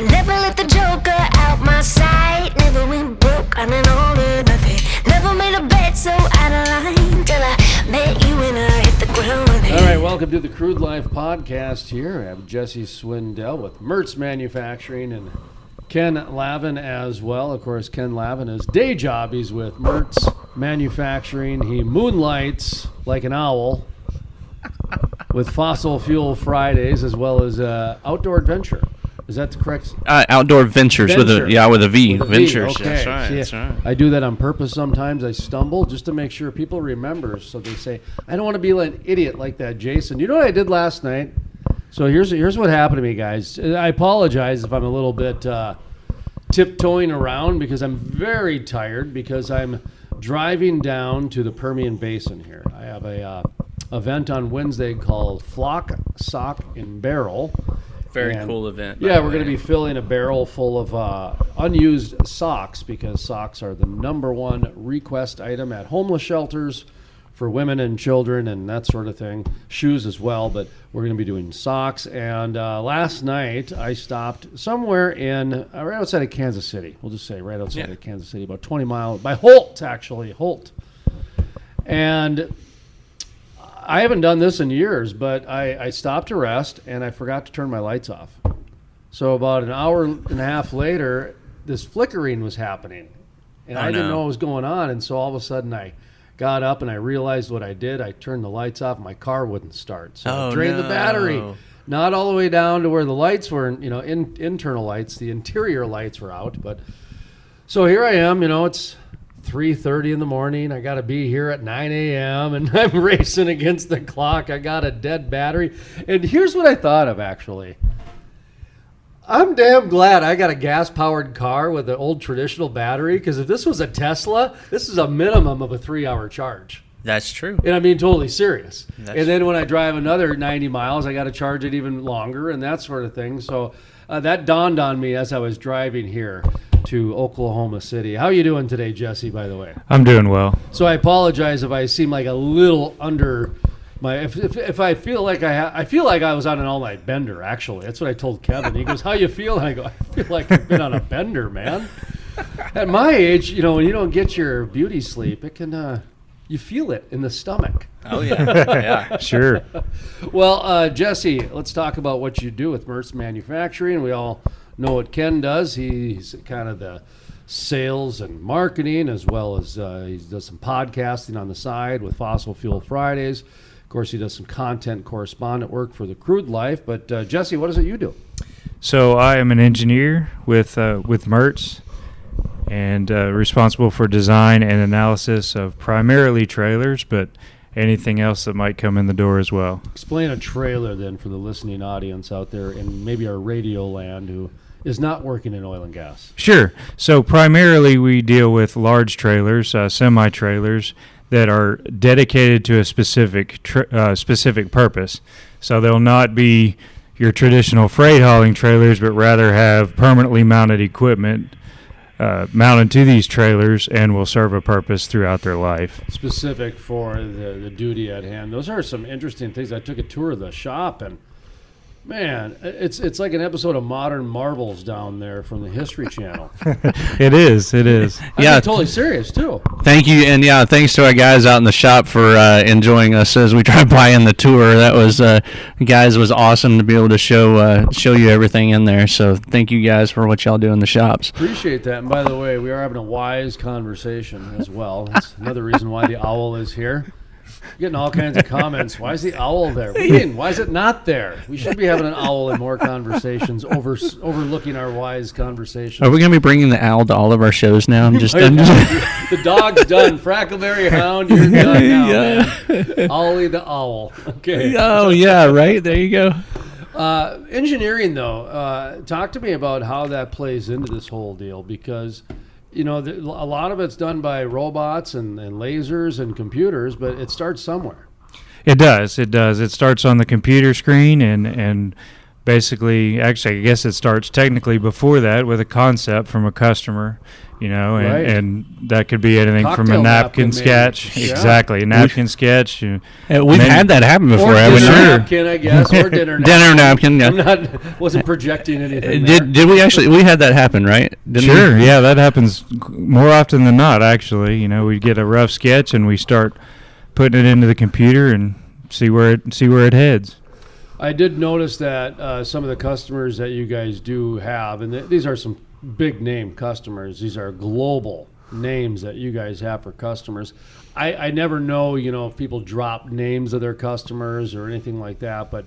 I never let the joker out my sight. Never went broke on an all or nothing. Never made a bet so out of line till I met you and I hit the ground running. All right, welcome to the Crude Life podcast here. I have Jesse Swindell with Mertz Manufacturing and Ken Lavin as well. Of course, Ken Lavin, his day job, he's with Mertz Manufacturing. He moonlights like an owl with Fossil Fuel Fridays as well as Outdoor Adventure. Is that the correct? Outdoor Ventures with a V. With a Ventures. Okay. That's right. See, That's right. I do that on purpose sometimes. I stumble just to make sure people remember. So they say, I don't want to be like an idiot like that, Jason. You know what I did last night? So here's what happened to me, guys. I apologize if I'm a little bit tiptoeing around because I'm very tired because I'm driving down to the Permian Basin here. I have a event on Wednesday called Flock, Sock, and Barrel. Very cool event. Yeah, we're going to be filling a barrel full of unused socks because socks are the number one request item at homeless shelters for women and children and that sort of thing. Shoes as well, but we're going to be doing socks. And last night I stopped somewhere in right outside of Kansas City. We'll just say right outside of Kansas City, about 20 miles, by Holt, actually, Holt. And I haven't done this in years, but I stopped to rest, and I forgot to turn my lights off. So about an hour and a half later, this flickering was happening, and I didn't know what was going on. And so all of a sudden, I got up, and I realized what I did. I turned the lights off. My car wouldn't start, so I drained the battery. Not all the way down to where the lights were, internal lights. The interior lights were out. But so here I am. It's 3:30 in the morning. I got to be here at 9 a.m. and I'm racing against the clock. I got a dead battery. And here's what I thought of, actually. I'm damn glad I got a gas-powered car with an old traditional battery, because if this was a Tesla, this is a minimum of a 3-hour charge. That's true. And I'm being totally serious. And then when I drive another 90 miles, I got to charge it even longer and that sort of thing. So that dawned on me as I was driving here to Oklahoma City. How are you doing today, Jesse, by the way? I'm doing well. So I apologize if I seem like a little under my if I feel like I feel like I was on an all-night bender, actually. That's what I told Kevin. He goes, "How you feel?" And I go, "I feel like I've been on a bender, man." At my age, when you don't get your beauty sleep, it can you feel it in the stomach. Oh, yeah. Yeah. Sure. Well, Jesse, let's talk about what you do with Mertz Manufacturing. We all know what Ken does. He's kind of the sales and marketing, as well as he does some podcasting on the side with Fossil Fuel Fridays. Of course, he does some content correspondent work for the Crude Life. But Jesse, what is it you do? So I am an engineer with Mertz, and responsible for design and analysis of primarily trailers, but anything else that might come in the door as well. Explain a trailer then for the listening audience out there in maybe our radio land who is not working in oil and gas. Sure. So primarily we deal with large trailers, semi-trailers, that are dedicated to a specific purpose. So they'll not be your traditional freight hauling trailers, but rather have permanently mounted equipment mounted to these trailers and will serve a purpose throughout their life. Specific for the duty at hand. Those are some interesting things. I took a tour of the shop, and man, it's like an episode of Modern Marvels down there from the History Channel. It is. I'm totally serious too. Thank you, and thanks to our guys out in the shop for enjoying us as we drive by in the tour. That was, guys, was awesome to be able to show you everything in there. So thank you guys for what y'all do in the shops. Appreciate that. And by the way, we are having a wise conversation as well. That's another reason why the owl is here. Getting all kinds of comments. Why is the owl there? What do you mean? Why is it not there? We should be having an owl in more conversations, overlooking our wise conversations. Are we going to be bringing the owl to all of our shows now? I'm just done. The dog's done. Frackleberry Hound, you're done now, man. Ollie the owl. Okay. Oh, yeah, right. There you go. Engineering, though, talk to me about how that plays into this whole deal, because a lot of it's done by robots and lasers and computers, but it starts somewhere. It does. It starts on the computer screen, and basically, actually, I guess it starts technically before that with a concept from a customer, Right. and that could be anything from a Cocktail napkin napkin, sketch. maybe. Yeah. Exactly, a napkin sketch. We've Many- had that happen before, Or haven't dinner we? Sure. napkin, I guess, or dinner napkin. Dinner napkin, yeah. I'm not, wasn't projecting anything there. Did we actually? We had that happen, right? Didn't Sure, we? yeah, that happens more often than not, actually. We get a rough sketch and we start putting it into the computer and see where it heads. I did notice that some of the customers that you guys do have, and these are some big name customers. These are global names that you guys have for customers. I never know, if people drop names of their customers or anything like that, but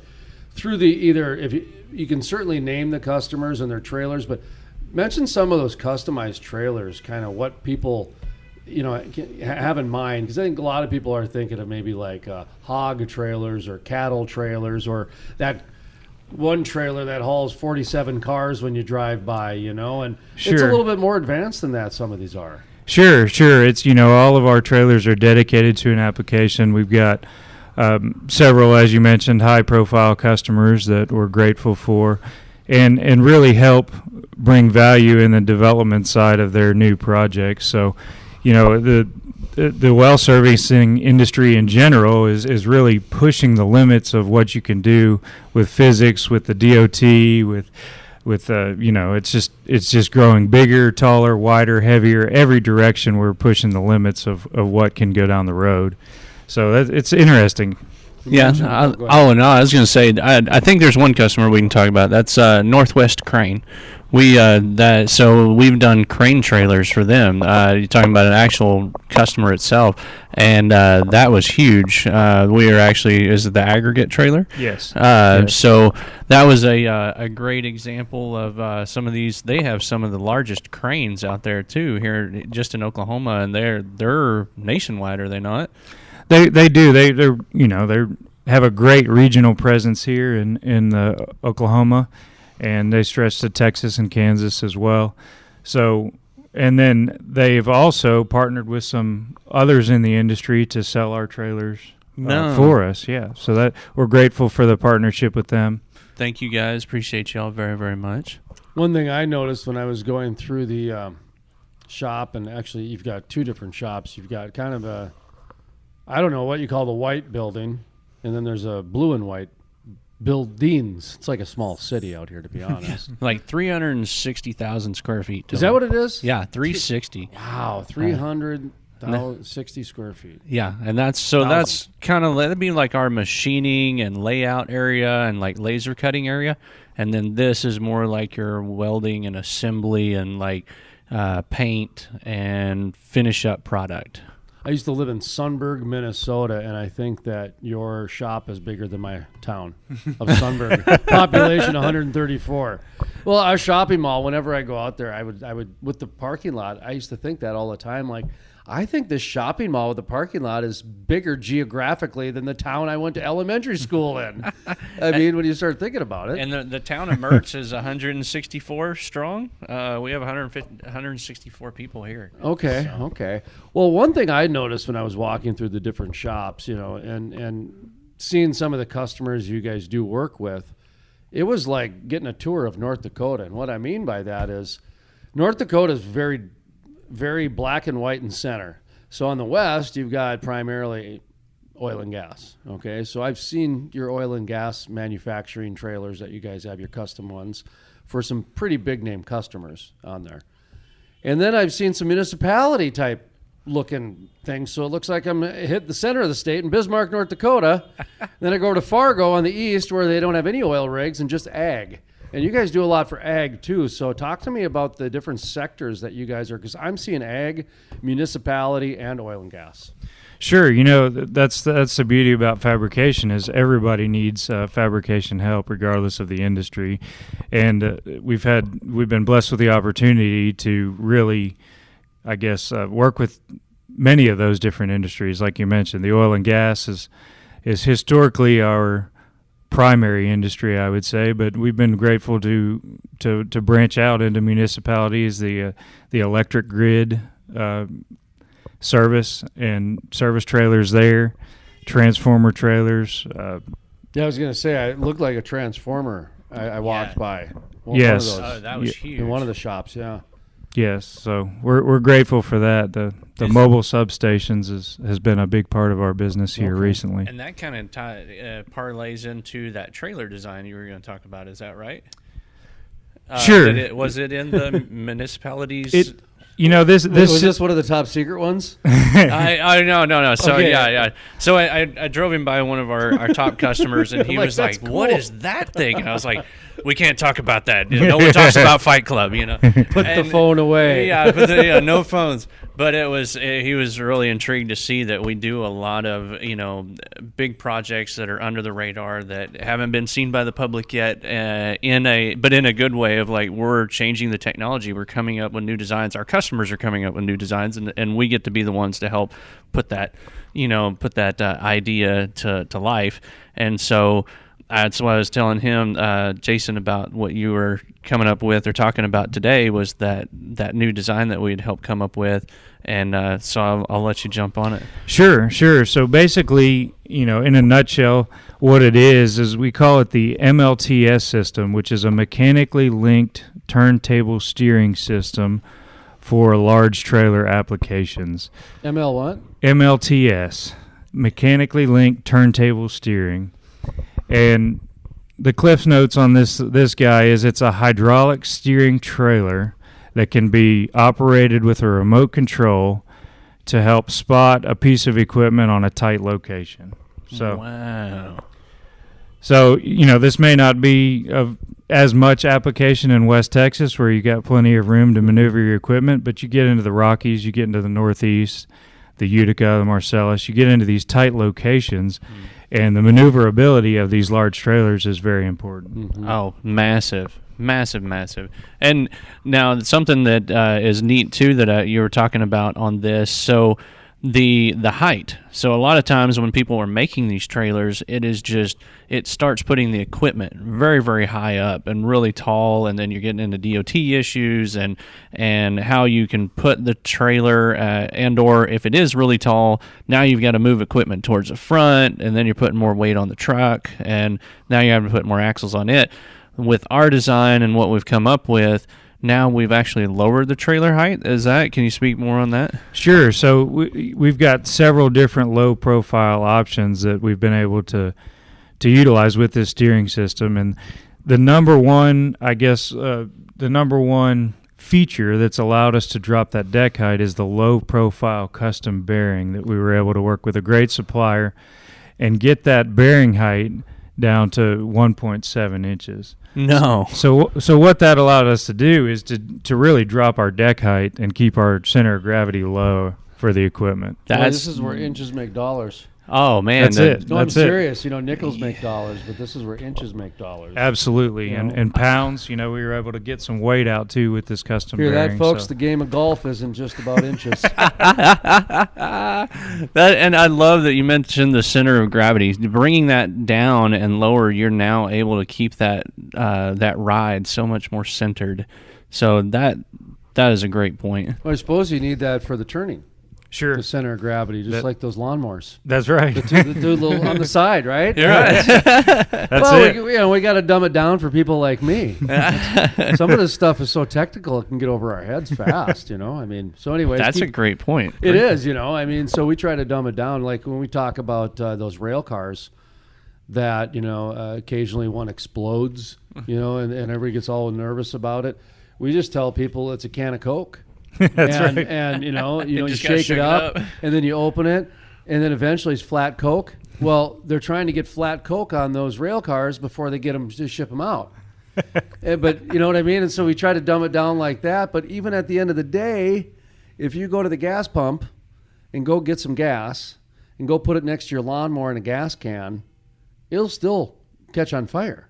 through if you can certainly name the customers and their trailers, but mention some of those customized trailers, kind of what people have in mind, because I think a lot of people are thinking of maybe like hog trailers or cattle trailers, or that one trailer that hauls 47 cars when you drive by, and it's a Sure. little bit more advanced than that. Some of these are. Sure. It's, all of our trailers are dedicated to an application. We've got several, as you mentioned, high-profile customers that we're grateful for and really help bring value in the development side of their new projects. So, the well servicing industry in general is really pushing the limits of what you can do with physics, with the DOT, with it's just growing bigger, taller, wider, heavier. Every direction we're pushing the limits of what can go down the road. So it's interesting. Yeah. Go ahead. No, I was going to say, I think there's one customer we can talk about. That's Northwest Crane. So we've done crane trailers for them. You're talking about an actual customer itself, and that was huge. Is it the aggregate trailer? Yes. So that was a great example of some of these. They have some of the largest cranes out there too here just in Oklahoma, and they're nationwide, are they not? They do. They have a great regional presence here in Oklahoma, and they stretch to Texas and Kansas as well. So, and then they've also partnered with some others in the industry to sell our trailers for us. Yeah. So that we're grateful for the partnership with them. Thank you guys. Appreciate y'all very, very much. One thing I noticed when I was going through the shop, and actually you've got two different shops. You've got kind of I don't know what you call the white building, and then there's a blue and white buildings. It's like a small city out here, to be honest. Like 360,000 square feet. Is that what it is? Yeah, 360. Wow, 360 square feet. Yeah, and that's kind of, that'd be like our machining and layout area and like laser cutting area, and then this is more like your welding and assembly and like paint and finish up product. I used to live in Sunburg, Minnesota, and I think that your shop is bigger than my town of Sunburg. Population 134. Well, our shopping mall, whenever I go out there, I would with the parking lot, I used to think that all the time, like, I think this shopping mall with the parking lot is bigger geographically than the town I went to elementary school in. I mean, when you start thinking about it. And the town of Mertz is 164 strong. We have 164 people here. Okay, So. okay. Well, one thing I noticed when I was walking through the different shops, and seeing some of the customers you guys do work with, it was like getting a tour of North Dakota. And what I mean by that is North Dakota is very, very black and white in center. So on the west, you've got primarily oil and gas. Okay, so I've seen your oil and gas manufacturing trailers that you guys have, your custom ones, for some pretty big name customers on there. And then I've seen some municipality type looking things. So it looks like I'm hit the center of the state in Bismarck, North Dakota. Then I go to Fargo on the east where they don't have any oil rigs and just ag. And you guys do a lot for ag too. So talk to me about the different sectors that you guys are, because I'm seeing ag, municipality, and oil and gas. Sure, that's the beauty about fabrication is everybody needs fabrication help regardless of the industry, and we've been blessed with the opportunity to really, I guess, work with many of those different industries. Like you mentioned, the oil and gas is historically our primary industry, I would say, but we've been grateful to branch out into municipalities, the electric grid. Service and service trailers there, transformer trailers. Yeah, I was going to say, I looked like a transformer I walked by. Yes. Oh, that was huge. In one of the shops, yeah. Yes, so we're grateful for that. The mobile substations has been a big part of our business here recently. And that kind of parlays into that trailer design you were going to talk about. Is that right? Sure. Was it in the municipalities? This Was this one of the top secret ones? No. So Okay. yeah. So I drove him by one of our top customers, and he was like, "That's "What cool." is that thing?" And I was like, "We can't talk about that. No one talks about Fight Club, Put the phone away. Yeah, no phones." But he was really intrigued to see that we do a lot of big projects that are under the radar that haven't been seen by the public yet, in a good way of like we're changing the technology, we're coming up with new designs, our customers are coming up with new designs, and we get to be the ones to help put that idea to life. And so that's what I was telling him, Jason, about what you were coming up with or talking about today was that new design that we'd helped come up with. And so I'll let you jump on it. Sure. So basically, in a nutshell, what it is we call it the MLTS system, which is a mechanically linked turntable steering system for large trailer applications. ML what? MLTS, mechanically linked turntable steering. And the Cliff Notes on this guy is it's a hydraulic steering trailer that can be operated with a remote control to help spot a piece of equipment on a tight location. So, wow. So, this may not be of as much application in West Texas where you got plenty of room to maneuver your equipment, but you get into the Rockies, you get into the Northeast, the Utica, the Marcellus, you get into these tight locations, and the maneuverability of these large trailers is very important. Mm-hmm. Oh, massive. And now something that is neat too that you were talking about on this. So the height. So a lot of times when people are making these trailers, it starts putting the equipment very, very high up and really tall, and then you're getting into DOT issues and how you can put the trailer and or if it is really tall, now you've got to move equipment towards the front, and then you're putting more weight on the truck, and now you have to put more axles on it. With our design and what we've come up with, now we've actually lowered the trailer height. Can you speak more on that? Sure. So we've got several different low-profile options that we've been able to utilize with this steering system. And the number one, feature that's allowed us to drop that deck height is the low-profile custom bearing that we were able to work with a great supplier and get that bearing height down to 1.7 inches. No. So what that allowed us to do is to really drop our deck height and keep our center of gravity low for the equipment. This is where inches make dollars. Oh man, that's it. No, I'm That's it. serious. Nickels make dollars, but this is where inches make dollars. Absolutely, and pounds. We were able to get some weight out too with this custom Hear bearing. that, folks? so- The game of golf isn't just about inches. And I love that you mentioned the center of gravity. Bringing that down and lower, you're now able to keep that ride so much more centered. So that is a great point. Well, I suppose you need that for the turning. Sure, The center of gravity, just like those lawnmowers. that's right. The two little on the side, right? You're right. That's it. We got to dumb it down for people like me. Some of this stuff is so technical it can get over our heads fast. So anyways, That's a great point. It is, so we try to dumb it down. Like when we talk about those rail cars that, occasionally one explodes, and everybody gets all nervous about it. We just tell people it's a can of Coke. That's and, right. And, you just gotta shake it up, and then you open it, and then eventually it's flat Coke. Well, they're trying to get flat Coke on those rail cars before they get them to ship them out. But you know what I mean? And so we try to dumb it down like that. But even at the end of the day, if you go to the gas pump and go get some gas and go put it next to your lawnmower in a gas can, it'll still catch on fire.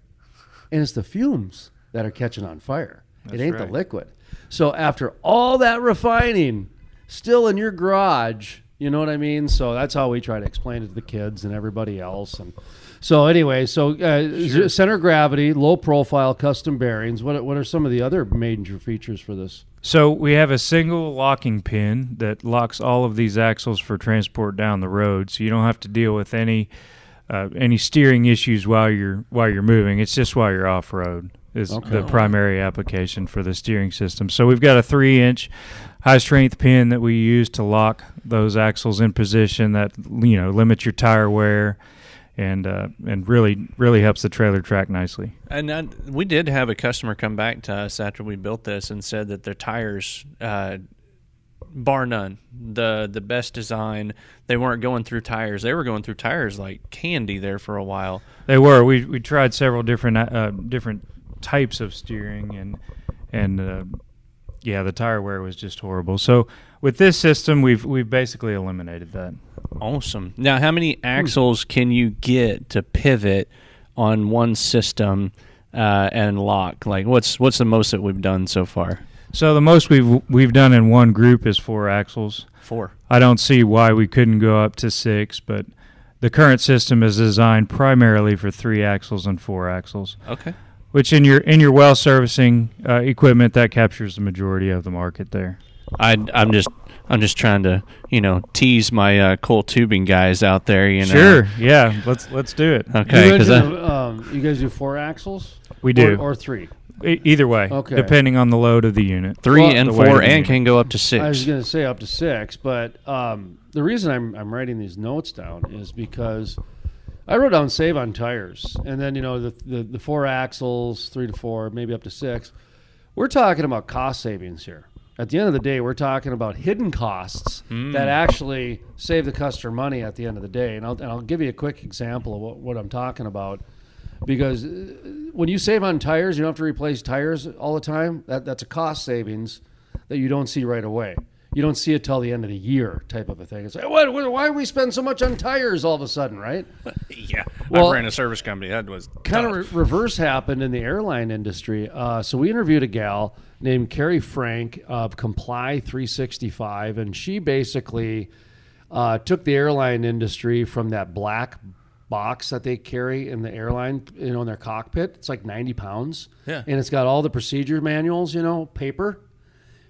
And it's the fumes that are catching on fire. It ain't the liquid. So after all that refining, still in your garage, you know what I mean? So that's how we try to explain it to the kids and everybody else. And so anyway, center of gravity, low profile, custom bearings. What are some of the other major features for this? So we have a single locking pin that locks all of these axles for transport down the road, so you don't have to deal with any any steering issues while you're moving. It's just while you're off road is the primary application for the steering system. So we've got a 3-inch high strength pin that we use to lock those axles in position that limits your tire wear and really helps the trailer track nicely. And we did have a customer come back to us after we built this and said that their tires, bar none, the best design. They weren't going through tires. They were going through tires like candy there for a while. They were. We tried several different types of steering and the tire wear was just horrible. So with this system, we've basically eliminated that. Awesome. Now, how many axles can you get to pivot on one system and lock? Like, what's the most that we've done so far? So the most we've done in one group is 4 axles. 4. I don't see why we couldn't go up to 6, but the current system is designed primarily for 3 axles and 4 axles. Okay. Which in your well servicing equipment, that captures the majority of the market there. I'm just trying to tease my coil tubing guys out there. Sure, yeah, let's do it. Okay, you guys do 4 axles? We do, or 3. Either way, depending on the load of the unit. 3 and 4, and can go up to 6. I was going to say up to 6, but the reason I'm writing these notes down is because I wrote down save on tires, and then the 4 axles, 3 to 4, maybe up to 6. We're talking about cost savings here. At the end of the day, we're talking about hidden costs that actually save the customer money at the end of the day. And I'll give you a quick example of what I'm talking about. Because when you save on tires, you don't have to replace tires all the time. That's a cost savings that you don't see right away. You don't see it till the end of the year type of a thing. It's like, why do we spend so much on tires all of a sudden, right? Yeah. Well, I ran a service company. That was kind of reverse happened in the airline industry. So we interviewed a gal named Carrie Frank of Comply 365, and she basically took the airline industry from that black box that they carry in the airline, in their cockpit. It's like 90 pounds. Yeah. And it's got all the procedure manuals, paper.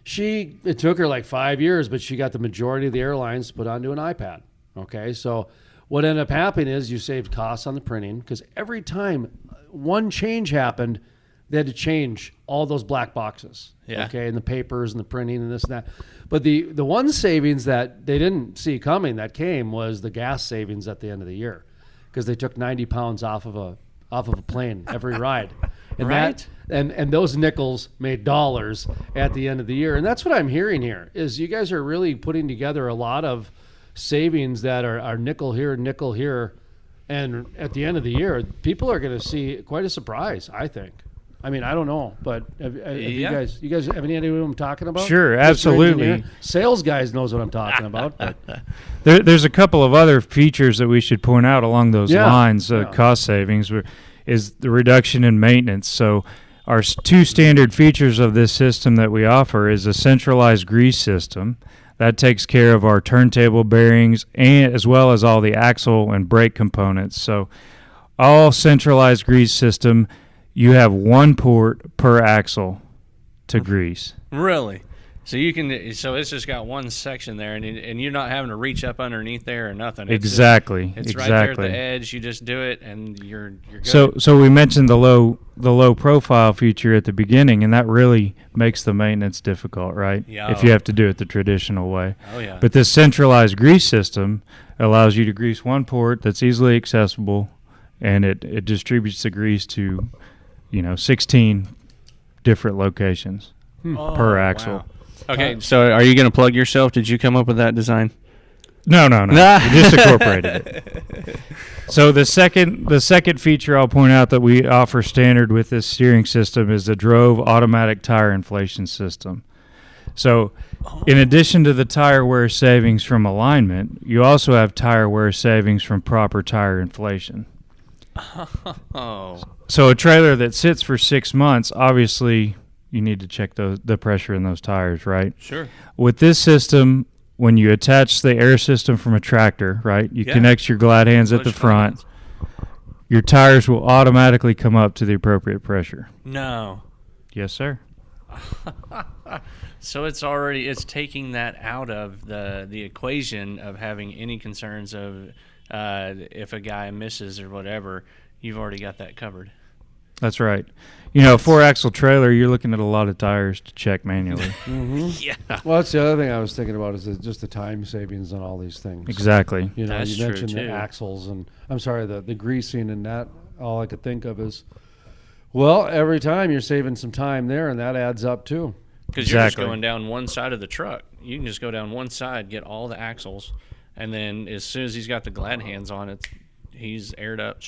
It took her like 5 years, but she got the majority of the airlines put onto an iPad. Okay. So what ended up happening is you saved costs on the printing, because every time one change happened, they had to change all those black boxes. Yeah. Okay. And the papers and the printing and this and that. But the one savings that they didn't see coming that came was the gas savings at the end of the year, because they took 90 pounds off of a plane every ride. And right. And those nickels made dollars at the end of the year. And that's what I'm hearing here is you guys are really putting together a lot of savings that are nickel here. And at the end of the year, people are going to see quite a surprise, I think. I mean, I don't know, but have you guys have any idea what I'm talking about? Sure, absolutely. Sales guys knows what I'm talking about. But there's a couple of other features that we should point out along those lines. Cost savings is the reduction in maintenance. So our 2 standard features of this system that we offer is a centralized grease system. That takes care of our turntable bearings and as well as all the axle and brake components. So all centralized grease system, you have 1 port per axle to grease. Really? So it's just got one section there, and you're not having to reach up underneath there or nothing. Exactly. It's right there at the edge. You just do it, and you're good. So we mentioned the low profile feature at the beginning, and that really makes the maintenance difficult, right? Yeah. If you have to do it the traditional way. Oh yeah. But this centralized grease system allows you to grease 1 port that's easily accessible, and it distributes the grease to 16 different locations per axle. Wow. Okay, so are you going to plug yourself? Did you come up with that design? No. We just incorporated it. So the second feature I'll point out that we offer standard with this steering system is the Drove automatic tire inflation system. So in addition to the tire wear savings from alignment, you also have tire wear savings from proper tire inflation. Oh. So a trailer that sits for 6 months, obviously you need to check the pressure in those tires, right? Sure. With this system, when you attach the air system from a tractor, right, you connect your glide hands at the front, your tires will automatically come up to the appropriate pressure. No. Yes, sir. So it's taking that out of the equation of having any concerns of if a guy misses or whatever, you've already got that covered. That's right. You know, 4-axle trailer, you're looking at a lot of tires to check manually. Yeah. Well, that's the other thing I was thinking about is just the time savings on all these things. Exactly. You know, That's you true, mentioned the too. axles and the greasing and that. All I could think of is, well, every time you're saving some time there, and that adds up too. Because you're just Exactly. going down one side of the truck. You can just go down one side, get all the axles, and then as soon as he's got the glad hands on it, he's aired up.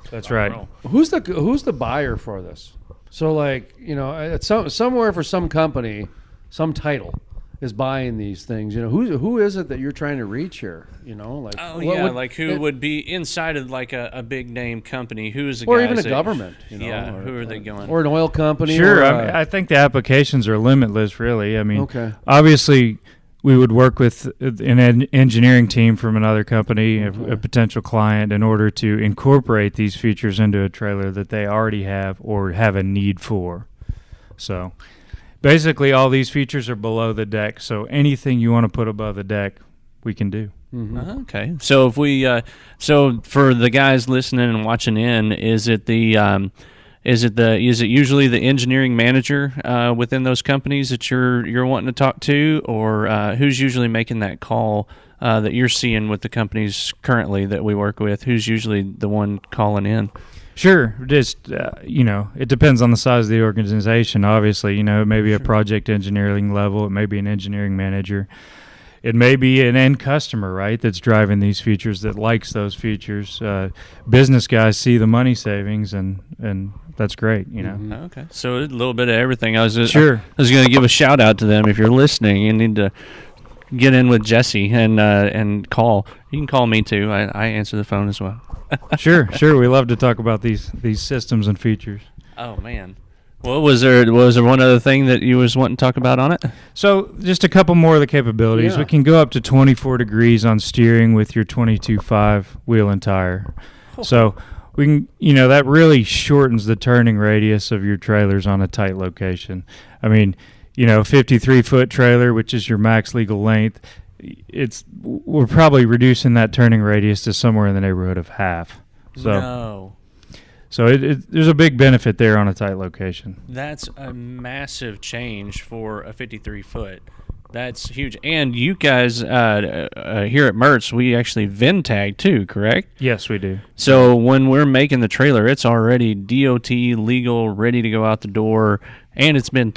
That's rock and right. roll. Who's the buyer for this? So, like, you know, it's somewhere for some company, some title is buying these things. You know, who is it that you're trying to reach here? You know, like Who would be inside of like a big name company? Who's the or guys even a that- government? You know, yeah, or, who are they going? or an oil company? Sure. or, I think the applications are limitless, really. I mean, Okay. obviously, we would work with an engineering team from another company, a potential client, in order to incorporate these features into a trailer that they already have or have a need for. So, basically, all these features are below the deck. So, anything you want to put above the deck, we can do. Okay, so if we, so for the guys listening and watching in, is it usually the engineering manager within those companies that you're wanting to talk to, or who's usually making that call that you're seeing with the companies currently that we work with? Who's usually the one calling in? Sure. Just, you know, it depends on the size of the organization, obviously. You know, it may be a project engineering level. It may be an engineering manager. It may be an end customer, right, that's driving these features, that likes those features. Business guys see the money savings, and that's great, you know. Okay, so a little bit of everything. I was Sure. I was going to give a shout out to them. If you're listening, you need to get in with Jesse and call. You can call me too. I answer the phone as well. Sure. We love to talk about these systems and features. Oh man. Well, was there one other thing that you was wanting to talk about on it? So just a couple more of the capabilities. Yeah. We can go up to 24 degrees on steering with your 22.5 wheel and tire. So we can, you know, that really shortens the turning radius of your trailers on a tight location. I mean, you know, 53-foot trailer, which is your max legal length, we're probably reducing that turning radius to somewhere in the neighborhood of half. So No. So there's a big benefit there on a tight location. That's a massive change for a 53-foot. That's huge. And you guys here at Mertz, we actually VIN tag too, correct? Yes, we do. So when we're making the trailer, it's already DOT legal, ready to go out the door, and it's been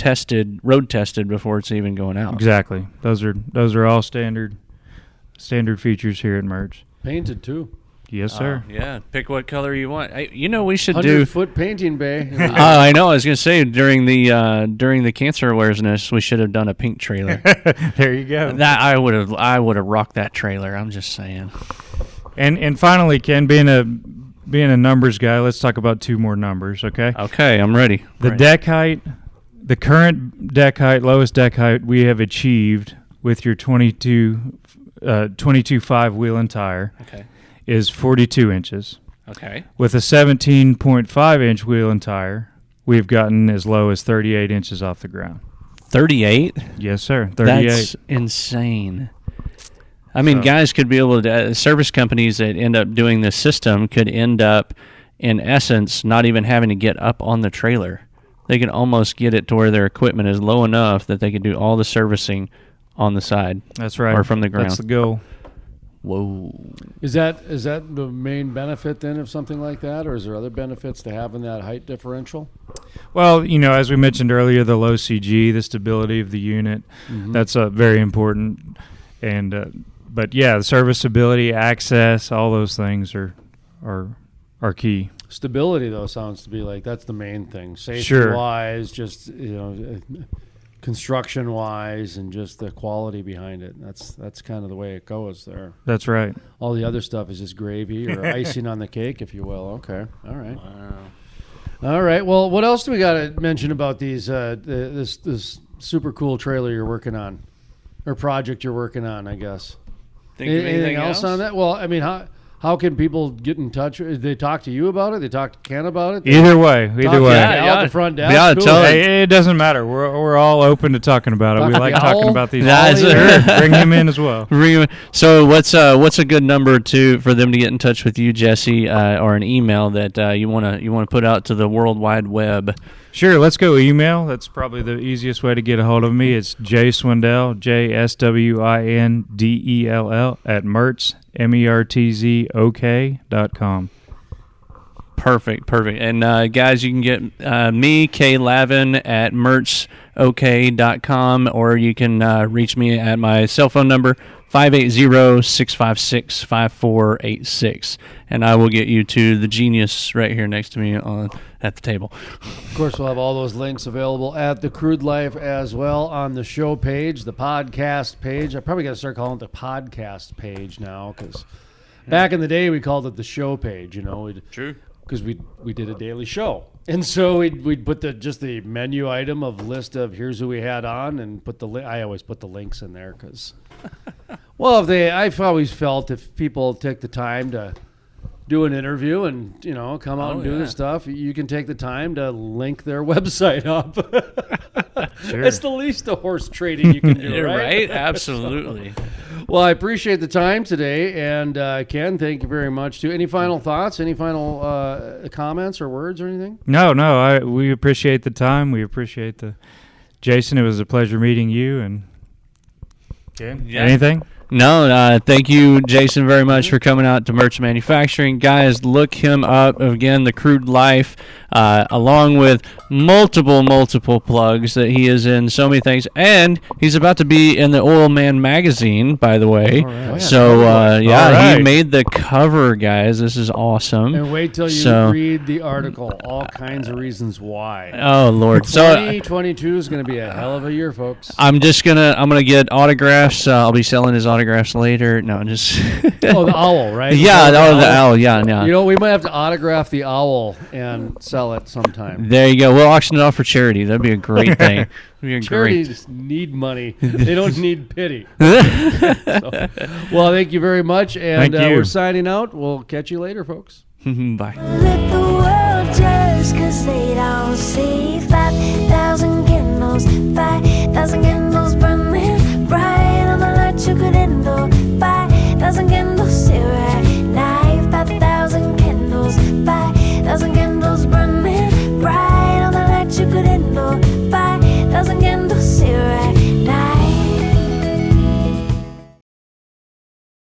road tested before it's even going out. Exactly. Those are all standard features here at Mertz. painted too. Yes, sir. Yeah, pick what color you want. We should do. 100-foot painting bay. I know. I was gonna say during the cancer awareness, we should have done a pink trailer. There you go. That I would have rocked that trailer. I'm just saying. And finally, Ken, being a numbers guy, let's talk about two more numbers, okay? Okay, I'm ready. The deck height, the current deck height, lowest deck height we have achieved with your 22.5 wheel and tire Okay. is 42 inches. Okay. With a 17.5 inch wheel and tire, we've gotten as low as 38 inches off the ground. 38. Yes, sir. 38. That's insane. I mean, So- guys could be able to, service companies that end up doing this system could end up, in essence, not even having to get up on the trailer. They can almost get it to where their equipment is low enough that they can do all the servicing on the side. That's right. Or from the ground. That's the goal. Whoa. Is that the main benefit then of something like that, or is there other benefits to having that height differential? Well, as we mentioned earlier, the low CG, the stability of the unit, that's very important. And but yeah, the serviceability, access, all those things are key. Stability, though, sounds to be like that's the main thing. Sure. Safety-wise, just construction-wise, and just the quality behind it. That's kind of the way it goes there. That's right. All the other stuff is just gravy or icing on the cake, if you will. Okay, all right. Wow. All right. Well, what else do we got to mention about these? This super cool trailer you're working on, or project you're working on, I guess. Think of Anything else on that? Well, I mean, how can people get in touch? They talk to you about it? They talk to Ken about it? Either way. Talk to Al at the front desk? Yeah, Cool. tell Hey, it doesn't matter. We're all open to talking about it. Talk We to like the talking owl? about these. That's Sure, bring him in as well. So what's a good number for them to get in touch with you, Jesse, or an email that you wanna put out to the World Wide Web? Sure, let's go email. That's probably the easiest way to get a hold of me. It's jswindell, JSWINDELL at Mertz, MERTZOK.com. Perfect. And guys, you can get me, K Lavin, at merchok.com, or you can reach me at my cell phone number, 580-656-5486, and I will get you to the genius right here next to me at the table. Of course, we'll have all those links available at the Crude Life as well on the show page, the podcast page. I probably got to start calling it the podcast page now, because back in the day we called it the show page. True. Because we did a daily show, and so we'd put just the menu item of list of here's who we had on, and I always put the links in there because, well, I've always felt if people take the time to do an interview and come out and do this stuff, you can take the time to link their website up. Sure. It's the least the horse trading you can do, You're right? right? Absolutely. Well, I appreciate the time today, and Ken, thank you very much too. Any final thoughts? Any final comments or words or anything? No, we appreciate the time. We appreciate Jason, it was a pleasure meeting you. And anything? No, thank you, Jason, very much for coming out to Mertz Manufacturing. Guys, look him up. Again, the Crude Life, along with multiple plugs that he is in, so many things. And he's about to be in the Oil Man magazine, by the way. Right. So, All right. he made the cover, guys. This is awesome. And wait till you read the article. All kinds of reasons why. Oh, Lord. So 2022 is going to be a hell of a year, folks. I'm gonna get autographs. I'll be selling his autographs later. No, just Oh, the owl, right? yeah, the owl. Yeah. We might have to autograph the owl and sell it sometime. There you go. We'll auction it off for charity. That'd be a great thing. That'd be a Charities need money. They don't need pity. Well, thank you very much, and Thank you. we're signing out. We'll catch you later, folks. Bye. Let the world judge 'cause they don't see